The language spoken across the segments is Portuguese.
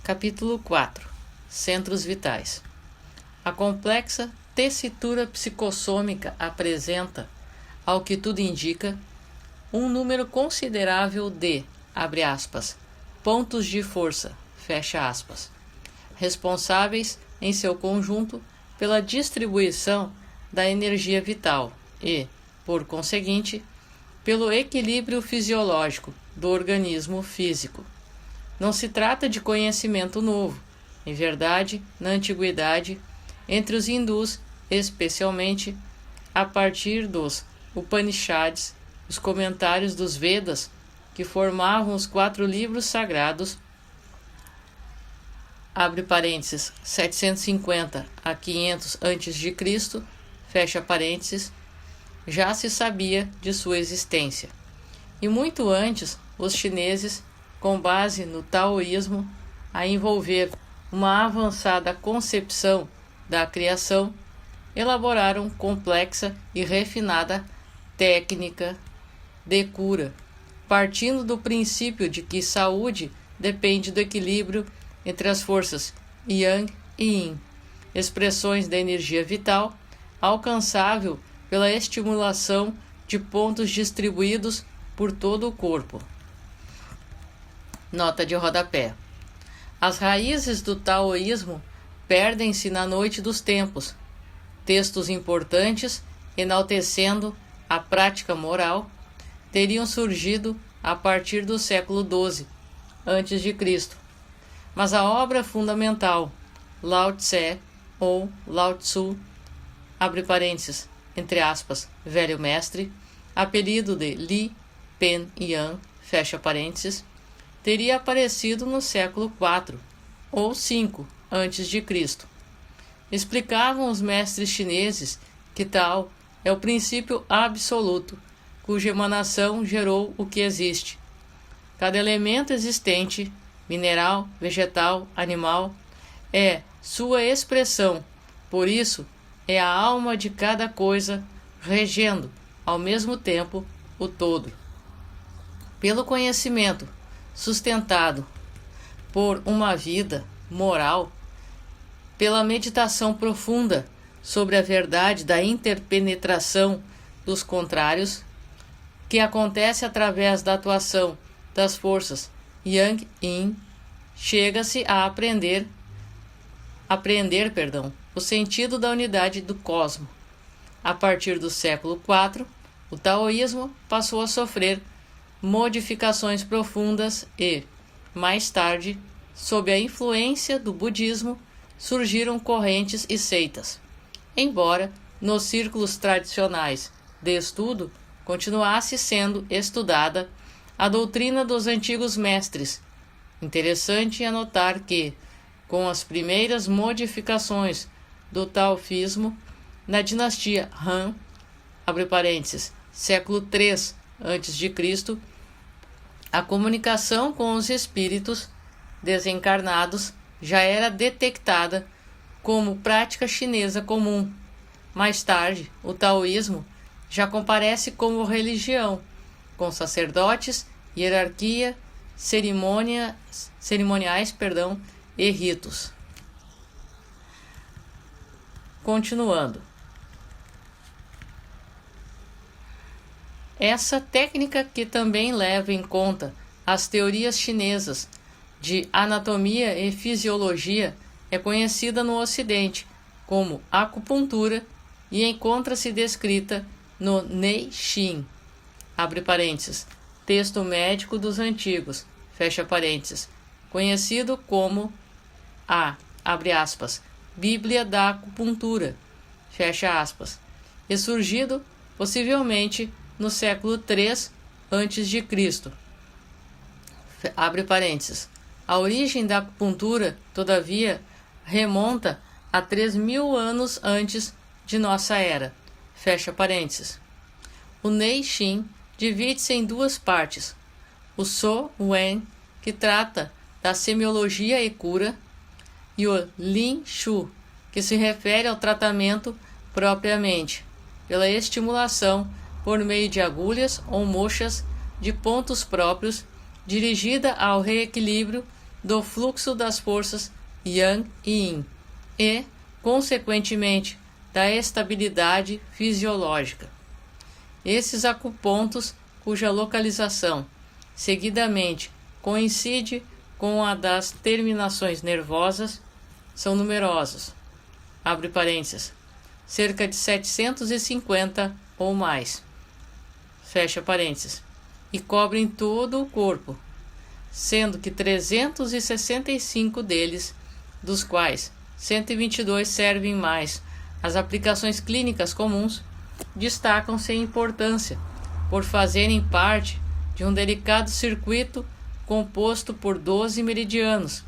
Capítulo 4. Centros vitais. A complexa tessitura psicossômica apresenta, ao que tudo indica, um número considerável de, abre aspas, pontos de força, fecha aspas, responsáveis, em seu conjunto, pela distribuição da energia vital e, por conseguinte, pelo equilíbrio fisiológico do organismo físico. Não se trata de conhecimento novo. Em verdade, na antiguidade, entre os hindus, especialmente a partir dos Upanishads, os comentários dos Vedas, que formavam os 4 livros sagrados, abre parênteses, 750 a 500 a.C., fecha parênteses, já se sabia de sua existência. E muito antes, os chineses, com base no taoísmo, a envolver uma avançada concepção da criação, elaboraram complexa e refinada técnica de cura, partindo do princípio de que saúde depende do equilíbrio entre as forças Yang e Yin, expressões da energia vital, alcançável pela estimulação de pontos distribuídos por todo o corpo. Nota de rodapé. As raízes do taoísmo perdem-se na noite dos tempos. Textos importantes, enaltecendo a prática moral, teriam surgido a partir do século XII a.C. Mas a obra fundamental, Lao Tse ou Lao Tzu, abre parênteses, entre aspas, velho mestre, apelido de Li Pen Yan, fecha parênteses, teria aparecido no século IV ou V a.C. Explicavam os mestres chineses que tal é o princípio absoluto, cuja emanação gerou o que existe. Cada elemento existente, mineral, vegetal, animal, é sua expressão, por isso é a alma de cada coisa regendo, ao mesmo tempo, o todo. Pelo conhecimento sustentado por uma vida moral, pela meditação profunda sobre a verdade da interpenetração dos contrários, que acontece através da atuação das forças Yang e Yin, chega-se a apreender o sentido da unidade do cosmo. A partir do século IV, o taoísmo passou a sofrer modificações profundas e, mais tarde, sob a influência do budismo, surgiram correntes e seitas. Embora, nos círculos tradicionais de estudo, continuasse sendo estudada a doutrina dos antigos mestres. Interessante anotar que, com as primeiras modificações do taoísmo, na dinastia Han, abre parênteses, século III a.C., a comunicação com os espíritos desencarnados já era detectada como prática chinesa comum. Mais tarde, o taoísmo já comparece como religião, com sacerdotes, hierarquia, cerimoniais e ritos. Continuando. Essa técnica, que também leva em conta as teorias chinesas de anatomia e fisiologia, é conhecida no Ocidente como acupuntura e encontra-se descrita no Nei Xin, abre parênteses, texto médico dos antigos, fecha parênteses, conhecido como a, abre aspas, Bíblia da Acupuntura, fecha aspas, e surgido possivelmente no século III a.C. Abre parênteses. A origem da acupuntura, todavia, remonta a 3.000 anos antes de nossa era. Fecha parênteses. O Nei Xin divide-se em 2 partes. O So Wen, que trata da semiologia e cura, e o Lin Shu, que se refere ao tratamento propriamente, pela estimulação por meio de agulhas ou mochas de pontos próprios, dirigida ao reequilíbrio do fluxo das forças Yang e Yin e, consequentemente, da estabilidade fisiológica. Esses acupontos, cuja localização, seguidamente, coincide com a das terminações nervosas, são numerosos, abre parênteses, cerca de 750 ou mais, fecha parênteses, e cobrem todo o corpo, sendo que 365 deles, dos quais 122 servem mais às aplicações clínicas comuns, destacam-se em importância por fazerem parte de um delicado circuito composto por 12 meridianos,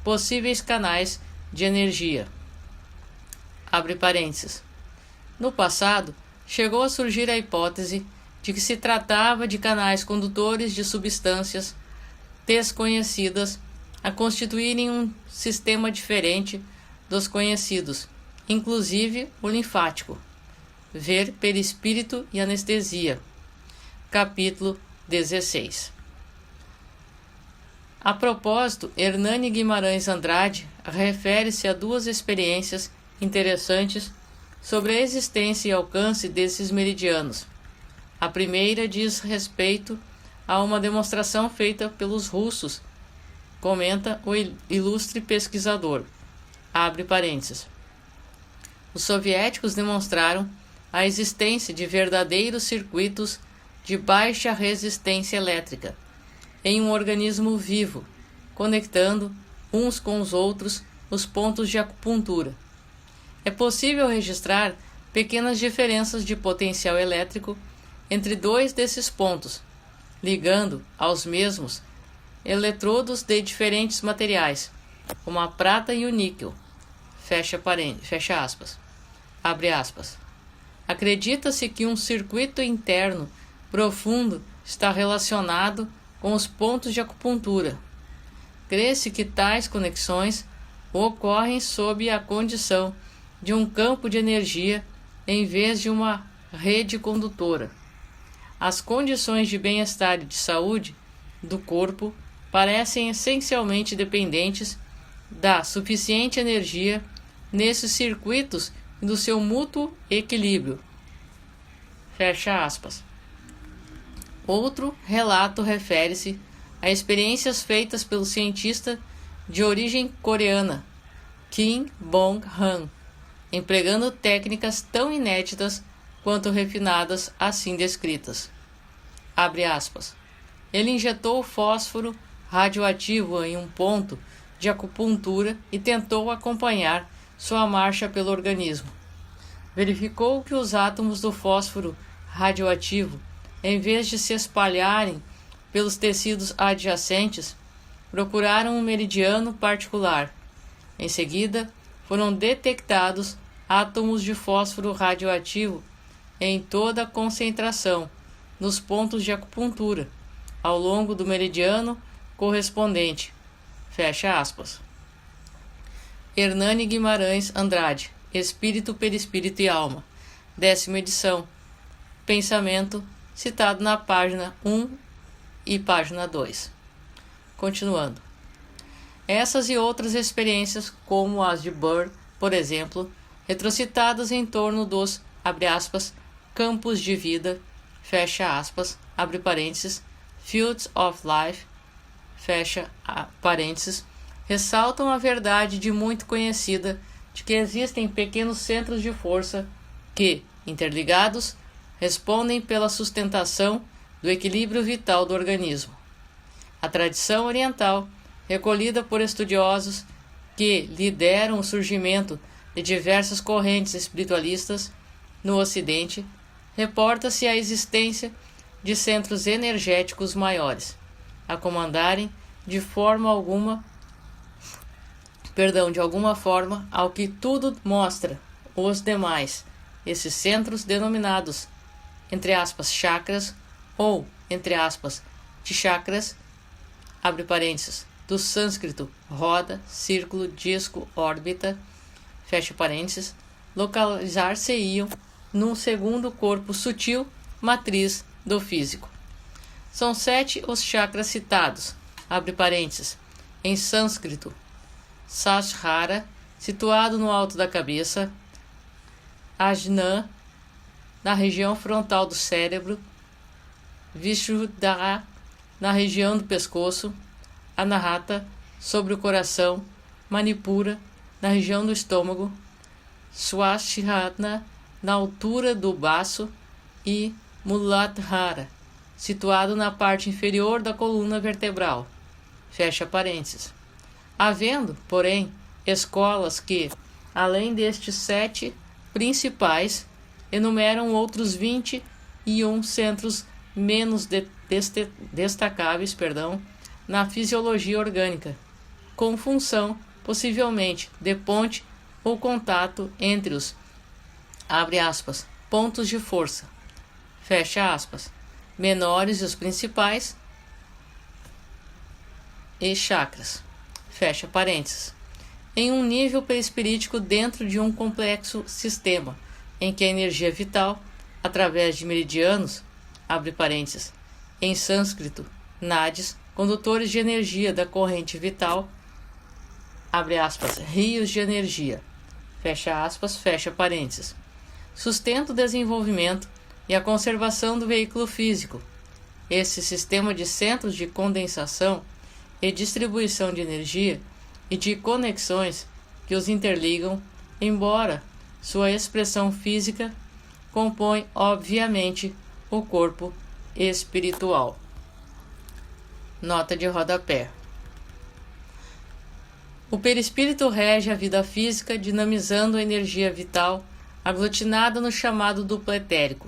possíveis canais de energia. Abre parênteses. No passado, chegou a surgir a hipótese de que se tratava de canais condutores de substâncias desconhecidas a constituírem um sistema diferente dos conhecidos, inclusive o linfático. Ver Perispírito e Anestesia, capítulo 16. A propósito, Hernani Guimarães Andrade refere-se a duas experiências interessantes sobre a existência e alcance desses meridianos. A primeira diz respeito a uma demonstração feita pelos russos, comenta o ilustre pesquisador. Abre parênteses. Os soviéticos demonstraram a existência de verdadeiros circuitos de baixa resistência elétrica em um organismo vivo, conectando uns com os outros os pontos de acupuntura. É possível registrar pequenas diferenças de potencial elétrico entre dois desses pontos, ligando aos mesmos eletrodos de diferentes materiais, como a prata e o níquel. Fecha aspas. Abre aspas. Acredita-se que um circuito interno profundo está relacionado com os pontos de acupuntura. Crê-se que tais conexões ocorrem sob a condição de um campo de energia em vez de uma rede condutora. As condições de bem-estar e de saúde do corpo parecem essencialmente dependentes da suficiente energia nesses circuitos e do seu mútuo equilíbrio. Fecha aspas. Outro relato refere-se a experiências feitas pelo cientista de origem coreana Kim Bong-han, empregando técnicas tão inéditas quanto refinadas assim descritas. Abre aspas. Ele injetou fósforo radioativo em um ponto de acupuntura e tentou acompanhar sua marcha pelo organismo. Verificou que os átomos do fósforo radioativo, em vez de se espalharem pelos tecidos adjacentes, procuraram um meridiano particular. Em seguida, foram detectados átomos de fósforo radioativo em toda a concentração nos pontos de acupuntura, ao longo do meridiano correspondente. Fecha aspas. Hernani Guimarães Andrade, Espírito, Perispírito e Alma, 10ª edição. Pensamento, citado na página 1 e página 2. Continuando. Essas e outras experiências, como as de Burr, por exemplo, retrocitadas em torno dos, abre aspas, campos de vida, fecha aspas, abre parênteses, fields of life, fecha parênteses, ressaltam a verdade de muito conhecida de que existem pequenos centros de força que, interligados, respondem pela sustentação do equilíbrio vital do organismo. A tradição oriental, recolhida por estudiosos que lideram o surgimento de diversas correntes espiritualistas no Ocidente, reporta-se a existência de centros energéticos maiores, a comandarem de alguma forma ao que tudo mostra os demais. Esses centros denominados, entre aspas, chakras, ou, entre aspas, chakras, abre parênteses, do sânscrito, roda, círculo, disco, órbita, fecha parênteses, localizar-se-iam num segundo corpo sutil, matriz do físico. São 7 os chakras citados, abre parênteses, em sânscrito, Sahasrara, situado no alto da cabeça, Ajna, na região frontal do cérebro, Vishuddha, na região do pescoço, Anahata, sobre o coração, Manipura, na região do estômago, Swasthana, na altura do baço, e Muladhara, situado na parte inferior da coluna vertebral. Fecha parênteses. Havendo, porém, escolas que, além destes 7 principais, enumeram outros 21 centros menos destacáveis, na fisiologia orgânica, com função, possivelmente, de ponte ou contato entre os, abre aspas, pontos de força, fecha aspas, menores e os principais, e chakras, fecha parênteses, em um nível perispirítico dentro de um complexo sistema, em que a energia vital, através de meridianos, abre parênteses, em sânscrito, nadis, condutores de energia da corrente vital, abre aspas, rios de energia, fecha aspas, fecha parênteses, sustenta o desenvolvimento e a conservação do veículo físico. Esse sistema de centros de condensação e distribuição de energia e de conexões que os interligam, embora sua expressão física compõe, obviamente, o corpo espiritual. Nota de rodapé. O perispírito rege a vida física, dinamizando a energia vital aglutinada no chamado duplo etérico,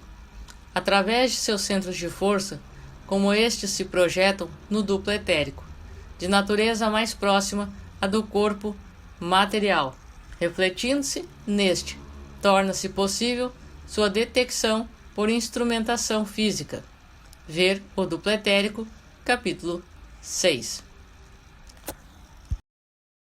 através de seus centros de força, como estes se projetam no duplo etérico, de natureza mais próxima à do corpo material. Refletindo-se neste, torna-se possível sua detecção por instrumentação física. Ver o duplo etérico, capítulo 6.